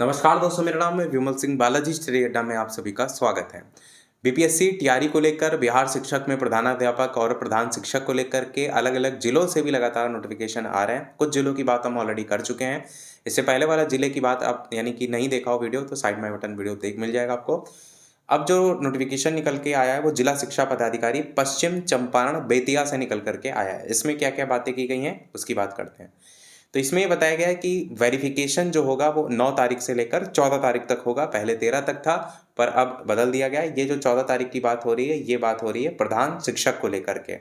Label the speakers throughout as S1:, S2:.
S1: नमस्कार दोस्तों, मेरा नाम है विमल सिंह बालाजी स्टडी अड्डा में आप सभी का स्वागत है। बीपीएससी टीआरई को लेकर बिहार शिक्षक में प्रधानाध्यापक और प्रधान शिक्षक को लेकर के अलग अलग जिलों से भी लगातार नोटिफिकेशन आ रहे हैं। कुछ जिलों की बात हम ऑलरेडी कर चुके हैं। इससे पहले वाला जिले की बात आप यानी कि नहीं देखा हो वीडियो तो साइड में बटन वीडियो देख मिल जाएगा आपको। अब जो नोटिफिकेशन निकल के आया है वो जिला शिक्षा पदाधिकारी पश्चिम चंपारण बेतिया से निकल करके आया है। इसमें क्या क्या बातें की गई हैं उसकी बात करते हैं। तो इसमें ये बताया गया है कि वेरिफिकेशन जो होगा वो 9 तारीख से लेकर 14 तारीख तक होगा। पहले 13 तक था पर अब बदल दिया गया है। ये जो 14 तारीख की बात हो रही है ये बात हो रही है प्रधान शिक्षक को लेकर के।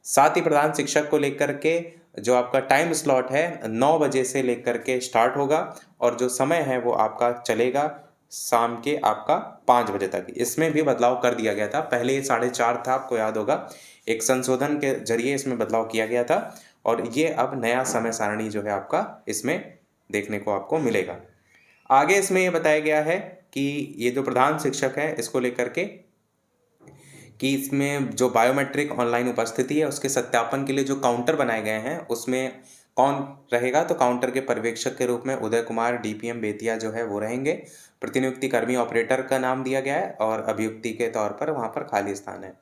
S1: साथ ही प्रधान शिक्षक को लेकर के जो आपका टाइम स्लॉट है 9 बजे से लेकर के स्टार्ट होगा और जो समय है वो आपका चलेगा शाम के आपका 5 बजे तक। इसमें भी बदलाव कर दिया गया था। पहले ये 4:30 था, आपको याद होगा। एक संशोधन के जरिए इसमें बदलाव किया गया था और ये अब नया समय सारणी जो है आपका इसमें देखने को आपको मिलेगा। आगे इसमें ये बताया गया है कि ये जो प्रधान शिक्षक है इसको लेकर के कि इसमें जो बायोमेट्रिक ऑनलाइन उपस्थिति है उसके सत्यापन के लिए जो काउंटर बनाए गए हैं उसमें कौन रहेगा, तो काउंटर के पर्यवेक्षक के रूप में उदय कुमार डीपीएम बेतिया जो है वो रहेंगे। प्रतिनियुक्ति कर्मी ऑपरेटर का नाम दिया गया है और अभियुक्ति के तौर पर वहां पर खाली स्थान है।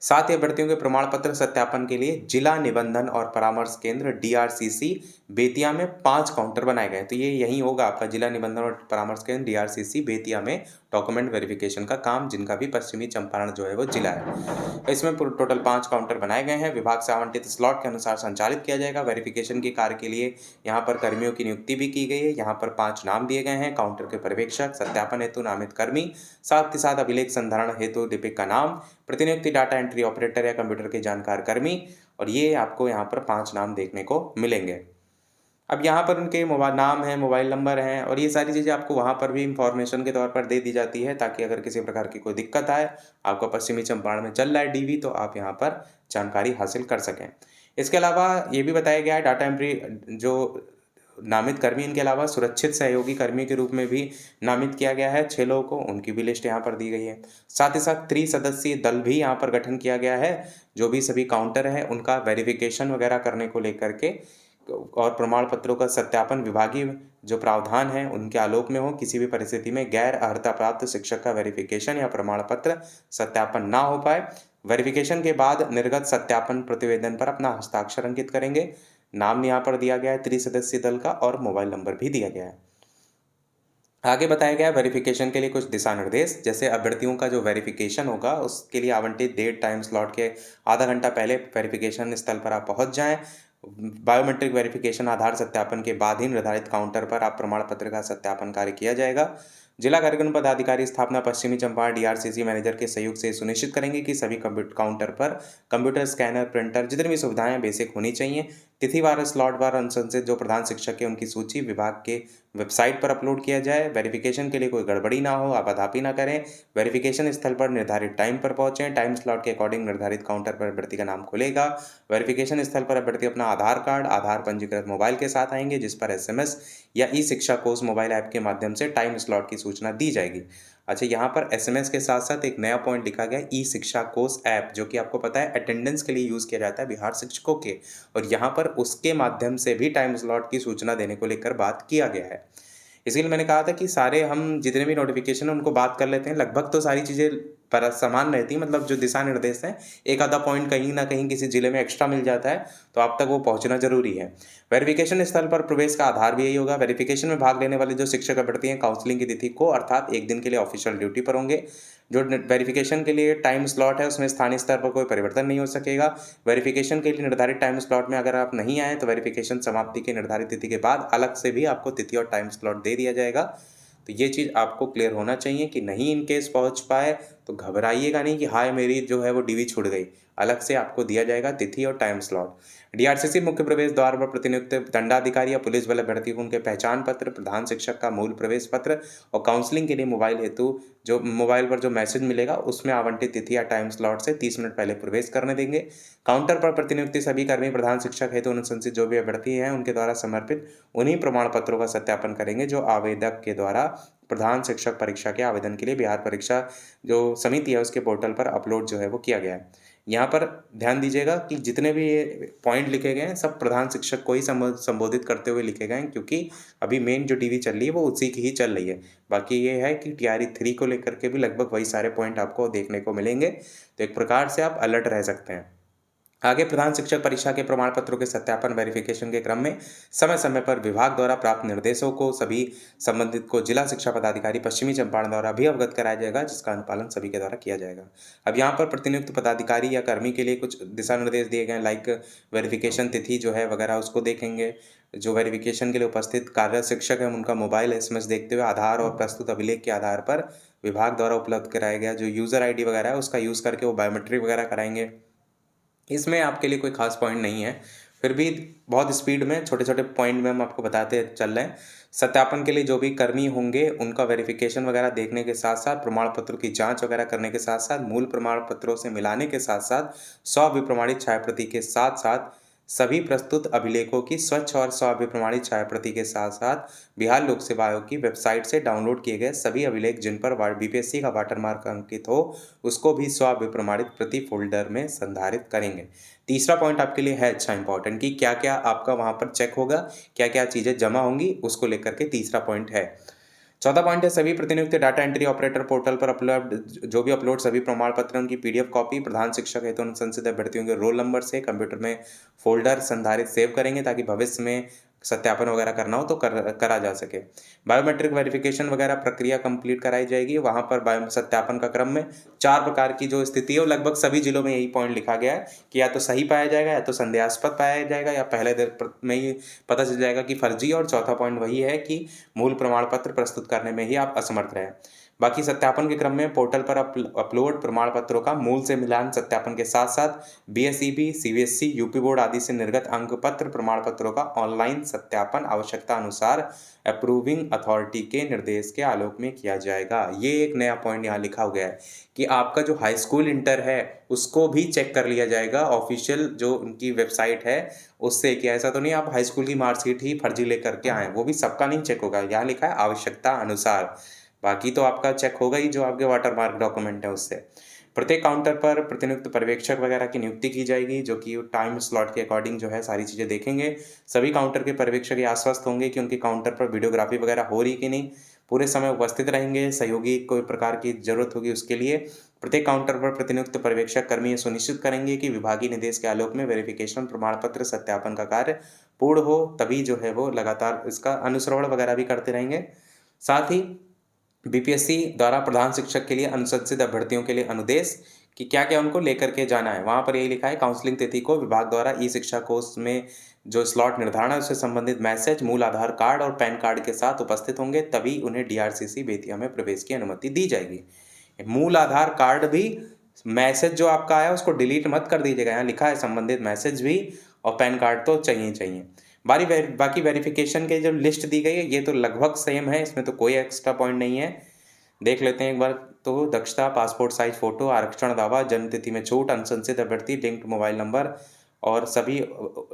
S1: साथ ही अभ्यर्थियों के प्रमाण पत्र सत्यापन के लिए जिला निबंधन और परामर्श केंद्र डीआरसीसी बेतिया में 5 काउंटर बनाए गए। तो ये यही होगा आपका जिला निबंधन और परामर्श केंद्र डीआरसीसी बेतिया में डॉक्यूमेंट वेरिफिकेशन का काम, जिनका भी पश्चिमी चंपारण जो है वो जिला है। इसमें टोटल 5 काउंटर बनाए गए हैं। विभाग से आवंटित स्लॉट के अनुसार संचालित किया जाएगा। वेरिफिकेशन के कार्य के लिए यहाँ पर कर्मियों की नियुक्ति भी की गई है। यहाँ पर 5 नाम दिए गए हैं। काउंटर के पर्यवेक्षक, सत्यापन हेतु नामित कर्मी, साथ ही साथ अभिलेख संधारण हेतु लिपिक का नाम, प्रतिनियुक्ति डाटा एंट्री ऑपरेटर या कंप्यूटर के जानकार कर्मी, और ये आपको यहाँ पर 5 नाम देखने को मिलेंगे। अब यहाँ पर उनके मोबाइल नाम है, मोबाइल नंबर हैं और ये सारी चीज़ें आपको वहाँ पर भी इंफॉर्मेशन के तौर पर दे दी जाती है ताकि अगर किसी प्रकार की कोई दिक्कत आए, आपका पश्चिमी चंपारण में चल रहा है डीवी, तो आप यहाँ पर जानकारी हासिल कर सकें। इसके अलावा ये भी बताया गया है डाटा एंट्री जो नामित कर्मी, इनके अलावा सुरक्षित सहयोगी कर्मी के रूप में भी नामित किया गया है 6 लोगों को, उनकी भी लिस्ट यहाँ पर दी गई है। साथ ही साथ 3 सदस्यीय दल भी यहाँ पर गठन किया गया है। जो भी सभी काउंटर है उनका वेरिफिकेशन वगैरह करने को लेकर के और प्रमाण पत्रों का सत्यापन विभागीय जो प्रावधान है उनके आलोक में हो। किसी भी परिस्थिति में गैर अर्हता प्राप्त शिक्षक का वेरिफिकेशन या प्रमाण पत्र सत्यापन ना हो पाए। वेरिफिकेशन के बाद निर्गत सत्यापन प्रतिवेदन पर अपना हस्ताक्षर अंकित करेंगे। नाम यहाँ पर दिया गया है 3 सदस्यीय दल का और मोबाइल नंबर भी दिया गया है। आगे बताया गया है वेरिफिकेशन के लिए कुछ दिशा निर्देश। जैसे अभ्यर्थियों का जो वेरिफिकेशन होगा उसके लिए आवंटित डेट टाइम स्लॉट के आधा घंटा पहले वेरिफिकेशन स्थल पर आप पहुंच जाएं। बायोमेट्रिक वेरिफिकेशन आधार सत्यापन के बाद ही निर्धारित काउंटर पर आप प्रमाण पत्र का सत्यापन कार्य किया जाएगा। जिला कार्यक्रम पदाधिकारी स्थापना पश्चिमी चंपारण डीआरसीसी मैनेजर के सहयोग से सुनिश्चित करेंगे कि सभी काउंटर पर कंप्यूटर, स्कैनर, प्रिंटर, जितनी भी सुविधाएं बेसिक होनी चाहिए। तिथिवार, स्लॉटवार अनुशंसित जो प्रधान शिक्षक है उनकी सूची विभाग के वेबसाइट पर अपलोड किया जाए। वेरिफिकेशन के लिए कोई गड़बड़ी ना हो, आपाधापी ना करें। वेरिफिकेशन स्थल पर निर्धारित टाइम पर पहुंचें। टाइम स्लॉट के अकॉर्डिंग निर्धारित काउंटर पर अभ्यर्थी का नाम खुलेगा। वेरिफिकेशन स्थल पर अभ्यर्थी अपना आधार कार्ड, आधार पंजीकृत मोबाइल के साथ आएंगे, जिस पर एसएमएस या ई शिक्षा कोष मोबाइल ऐप के माध्यम से टाइम स्लॉट की सूचना दी जाएगी। अच्छा, यहाँ पर एसएमएस के साथ साथ एक नया पॉइंट लिखा गया है, ई शिक्षा कोष ऐप, जो कि आपको पता है अटेंडेंस के लिए यूज़ किया जाता है बिहार शिक्षकों के, और यहाँ पर उसके माध्यम से भी टाइम स्लॉट की सूचना देने को लेकर बात किया गया है। इसीलिए मैंने कहा था कि सारे हम जितने भी नोटिफिकेशन उनको बात कर लेते हैं, लगभग तो सारी चीज़ें पर समान रहती है। मतलब जो दिशा निर्देश हैं, एक आधा पॉइंट कहीं ना कहीं किसी जिले में एक्स्ट्रा मिल जाता है तो आप तक वो पहुंचना जरूरी है। वेरिफिकेशन स्थल पर प्रवेश का आधार भी यही होगा। वेरिफिकेशन में भाग लेने वाले जो शिक्षक अभ्यर्थी हैं काउंसलिंग की तिथि को अर्थात 1 दिन के लिए ऑफिशियल ड्यूटी पर होंगे। जो वेरिफिकेशन के लिए टाइम स्लॉट है उसमें स्थानीय स्तर पर कोई परिवर्तन नहीं हो सकेगा। वेरिफिकेशन के लिए निर्धारित टाइम स्लॉट में अगर आप नहीं आए तो वेरिफिकेशन समाप्ति की निर्धारित तिथि के बाद अलग से भी आपको तिथि और टाइम स्लॉट दे दिया जाएगा। तो ये चीज़ आपको क्लियर होना चाहिए कि नहीं इन केस पहुंच पाए तो घबराइएगा नहीं कि हाय मेरी जो है वो डीवी छूट गई। अलग से आपको दिया जाएगा तिथि और टाइम स्लॉट। डीआरसीसी मुख्य प्रवेश द्वार पर प्रतिनियुक्त दंडाधिकारी या पुलिस बल अभ्यर्थी को उनके पहचान पत्र, प्रधान शिक्षक का मूल प्रवेश पत्र और काउंसलिंग के लिए मोबाइल हेतु जो मोबाइल पर जो मैसेज मिलेगा उसमें आवंटित तिथि या टाइम स्लॉट से 30 मिनट पहले प्रवेश करने देंगे। काउंटर पर प्रतिनियुक्ति सभी कर्मी प्रधान शिक्षक हेतु अनुशंसित जो भी अभ्यर्थी हैं उनके द्वारा समर्पित उन्हीं प्रमाण पत्रों का सत्यापन करेंगे जो आवेदक के द्वारा प्रधान शिक्षक परीक्षा के आवेदन के लिए बिहार परीक्षा जो समिति है उसके पोर्टल पर अपलोड जो है वो किया गया है। यहाँ पर ध्यान दीजिएगा कि जितने भी ये पॉइंट लिखे गए हैं सब प्रधान शिक्षक को ही संबोधित करते हुए लिखे गए हैं, क्योंकि अभी मेन जो डीवी चल रही है वो उसी की ही चल रही है। बाकी ये है कि टीआरई 3 को लेकर के भी लगभग वही सारे पॉइंट आपको देखने को मिलेंगे, तो एक प्रकार से आप अलर्ट रह सकते हैं। आगे प्रधान शिक्षक परीक्षा के प्रमाण पत्रों के सत्यापन वेरिफिकेशन के क्रम में समय समय पर विभाग द्वारा प्राप्त निर्देशों को सभी संबंधित को जिला शिक्षा पदाधिकारी पश्चिमी चंपारण द्वारा भी अवगत कराया जाएगा, जिसका अनुपालन सभी के द्वारा किया जाएगा। अब यहाँ पर प्रतिनियुक्त पदाधिकारी या कर्मी के लिए कुछ दिशा निर्देश दिए गए, लाइक वेरिफिकेशन तिथि जो है वगैरह उसको देखेंगे। जो वेरिफिकेशन के लिए उपस्थित कार्य शिक्षक है उनका मोबाइल एसएमएस देखते हुए आधार और प्रस्तुत अभिलेख के आधार पर विभाग द्वारा उपलब्ध कराया गया जो यूजर आईडी वगैरह है उसका यूज करके वो बायोमेट्रिक वगैरह कराएंगे। इसमें आपके लिए कोई खास पॉइंट नहीं है, फिर भी बहुत स्पीड में छोटे छोटे पॉइंट में हम आपको बताते चल रहे हैं। सत्यापन के लिए जो भी कर्मी होंगे उनका वेरिफिकेशन वगैरह देखने के साथ साथ प्रमाण पत्रों की जांच वगैरह करने के साथ साथ मूल प्रमाण पत्रों से मिलाने के साथ साथ स्व-विप्रमाणित छाया प्रति के साथ साथ सभी प्रस्तुत अभिलेखों की स्वच्छ और स्व-विप्रमाणित छाया प्रति के साथ साथ बिहार लोक सेवा आयोग की वेबसाइट से डाउनलोड किए गए सभी अभिलेख जिन पर बीपीएससी का वाटरमार्क अंकित हो उसको भी स्व-विप्रमाणित प्रति फोल्डर में संधारित करेंगे। तीसरा पॉइंट आपके लिए है अच्छा इंपॉर्टेंट कि क्या क्या आपका वहाँ पर चेक होगा, क्या क्या चीज़ें जमा होंगी, उसको लेकर के तीसरा पॉइंट है। चौथा पॉइंट है सभी प्रतिनियुक्त डाटा एंट्री ऑपरेटर पोर्टल पर अपलोड जो भी अपलोड सभी प्रमाण पत्र उनकी पीडीएफ कॉपी प्रधान शिक्षक हेतु अनुशंसित अभ्यर्थियों के रोल नंबर से कंप्यूटर में फोल्डर संधारित सेव करेंगे ताकि भविष्य में सत्यापन वगैरह करना हो तो करा जा सके। बायोमेट्रिक वेरिफिकेशन वगैरह प्रक्रिया कंप्लीट कराई जाएगी। वहाँ पर बायो सत्यापन का क्रम में 4 प्रकार की जो स्थिति है वो लगभग सभी जिलों में यही पॉइंट लिखा गया है कि या तो सही पाया जाएगा या तो संदेहास्पद पाया जाएगा या पहले दिन में ही पता चल जाएगा कि फर्जी, और चौथा पॉइंट वही है कि मूल प्रमाण पत्र प्रस्तुत करने में ही आप असमर्थ रहे। बाकी सत्यापन के क्रम में पोर्टल पर अपलोड प्रमाण पत्रों का मूल से मिलान सत्यापन के साथ साथ बीएसईबी, सीबीएसई, यूपी बोर्ड आदि से निर्गत अंक पत्र प्रमाण पत्रों का ऑनलाइन सत्यापन आवश्यकता अनुसार अप्रूविंग अथॉरिटी के निर्देश के आलोक में किया जाएगा। ये एक नया पॉइंट यहाँ लिखा हुआ है कि आपका जो हाई स्कूल इंटर है उसको भी चेक कर लिया जाएगा ऑफिशियल जो उनकी वेबसाइट है उससे, कि ऐसा तो नहीं आप हाई स्कूल की मार्कशीट ही फर्जी लेकर के आए, वो भी सबका नहीं चेक होगा। यहाँ लिखा है आवश्यकता अनुसार, बाकी तो आपका चेक होगा ही जो आपके वाटरमार्क डॉक्यूमेंट है उससे। प्रत्येक काउंटर पर प्रतिनियुक्त पर्यवेक्षक वगैरह की नियुक्ति की जाएगी जो कि टाइम स्लॉट के अकॉर्डिंग जो है सारी चीज़ें देखेंगे। सभी काउंटर के पर्यवेक्षक ये आश्वस्त होंगे कि उनके काउंटर पर वीडियोग्राफी वगैरह हो रही कि नहीं, पूरे समय उपस्थित रहेंगे। सहयोगी कोई प्रकार की जरूरत होगी उसके लिए प्रत्येक काउंटर पर प्रतिनियुक्त पर्यवेक्षक कर्मी ये सुनिश्चित करेंगे कि विभागीय निर्देश के आलोक में वेरिफिकेशन प्रमाण पत्र सत्यापन का कार्य पूर्ण हो, तभी जो है वो लगातार इसका अनुश्रवण वगैरह भी करते रहेंगे। साथ ही बीपीएससी द्वारा प्रधान शिक्षक के लिए अनुशंसित अभ्यर्थियों के लिए अनुदेश कि क्या क्या उनको लेकर के जाना है, वहाँ पर यही लिखा है काउंसलिंग तिथि को विभाग द्वारा ई शिक्षा कोर्स में जो स्लॉट निर्धारण है उससे संबंधित मैसेज मूल आधार कार्ड और पैन कार्ड के साथ उपस्थित होंगे, तभी उन्हें डीआरसीसी बेतिया में प्रवेश की अनुमति दी जाएगी। मूल आधार कार्ड भी, मैसेज जो आपका आया उसको डिलीट मत कर दीजिएगा, यहाँ लिखा है संबंधित मैसेज भी और पैन कार्ड तो चाहिए चाहिए। बाकी वेरिफिकेशन के जो लिस्ट दी गई है ये तो लगभग सेम है, इसमें तो कोई एक्स्ट्रा पॉइंट नहीं है। देख लेते हैं एक बार तो दक्षता, पासपोर्ट साइज फोटो, आरक्षण दावा, जन्म तिथि में छूट, अनुशंसित अभ्यर्थी, लिंक्ड मोबाइल नंबर और सभी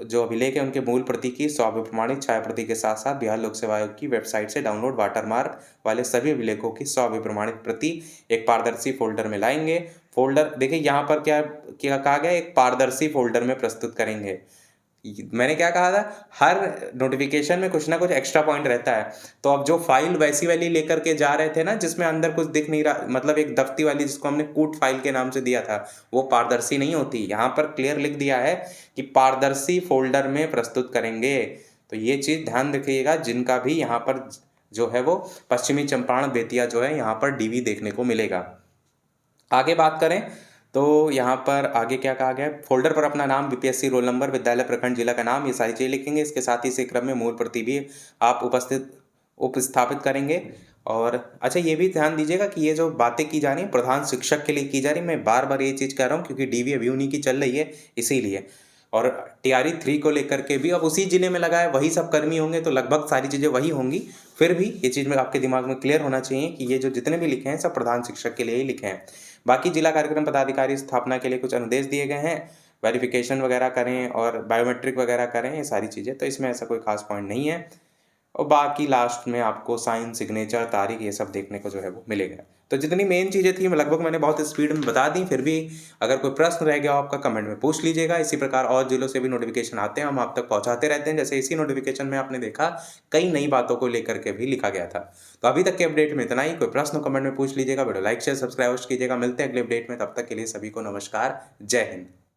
S1: जो अभिलेख है उनके मूल प्रति की स्व-विप्रमाणित छाया प्रति के साथ साथ बिहार लोक सेवा आयोग की वेबसाइट से डाउनलोड वाटरमार्क वाले सभी अभिलेखों की स्व-विप्रमाणित प्रति एक पारदर्शी फोल्डर में लाएंगे। फोल्डर देखिए यहाँ पर क्या क्या कहा गया, एक पारदर्शी फोल्डर में प्रस्तुत करेंगे। मैंने क्या कहा था, हर नोटिफिकेशन में कुछ ना कुछ एक्स्ट्रा पॉइंट रहता है। तो अब जो फाइल वैसी वाली लेकर के जा रहे थे ना जिसमें अंदर कुछ दिख नहीं रहा, मतलब एक दफ्ती वाली जिसको हमने कूट फाइल के नाम से दिया था, वो पारदर्शी नहीं होती। यहाँ पर क्लियर लिख दिया है कि पारदर्शी फोल्डर में प्रस्तुत करेंगे। तो ये चीज़ ध्यान रखिएगा, जिनका भी यहाँ पर जो है वो पश्चिमी चंपारण बेतिया जो है यहाँ पर डीवी देखने को मिलेगा। आगे बात करें तो यहाँ पर आगे क्या कहा गया है, फोल्डर पर अपना नाम, बीपीएससी रोल नंबर, विद्यालय, प्रखंड, जिला का नाम, ये सारी चीज़ें लिखेंगे। इसके साथ ही इसी क्रम में मूल प्रति भी आप उपस्थापित करेंगे। और अच्छा ये भी ध्यान दीजिएगा कि ये जो बातें की जा रही हैं प्रधान शिक्षक के लिए की जा रही, मैं बार बार ये चीज़ कह रहा हूँ क्योंकि डीवी अभी उन्हीं की चल रही है इसीलिए। और टीआरई 3 को लेकर के भी अब उसी जिले में लगा है, वही सब कर्मी होंगे तो लगभग सारी चीज़ें वही होंगी। फिर भी ये चीज़ में आपके दिमाग में क्लियर होना चाहिए कि ये जो जितने भी लिखे हैं सब प्रधान शिक्षक के लिए ही लिखे हैं। बाकी जिला कार्यक्रम पदाधिकारी स्थापना के लिए कुछ अनुदेश दिए गए हैं, वेरिफिकेशन वगैरह करें और बायोमेट्रिक वगैरह करें, ये सारी चीज़ें, तो इसमें ऐसा कोई खास पॉइंट नहीं है। और बाकी लास्ट में आपको साइन, सिग्नेचर, तारीख ये सब देखने को जो है वो मिलेगा। तो जितनी मेन चीज़ें थी लगभग मैंने बहुत स्पीड में बता दी, फिर भी अगर कोई प्रश्न रह गया हो आपका कमेंट में पूछ लीजिएगा। इसी प्रकार और जिलों से भी नोटिफिकेशन आते हैं, हम आप तक पहुंचाते रहते हैं। जैसे इसी नोटिफिकेशन में आपने देखा कई नई बातों को लेकर के भी लिखा गया था। तो अभी तक के अपडेट में इतना ही। कोई प्रश्न कमेंट में पूछ लीजिएगा। वीडियो लाइक शेयर सब्सक्राइब कीजिएगा। मिलते हैं अगले अपडेट में, तब तक के लिए सभी को नमस्कार, जय हिंद।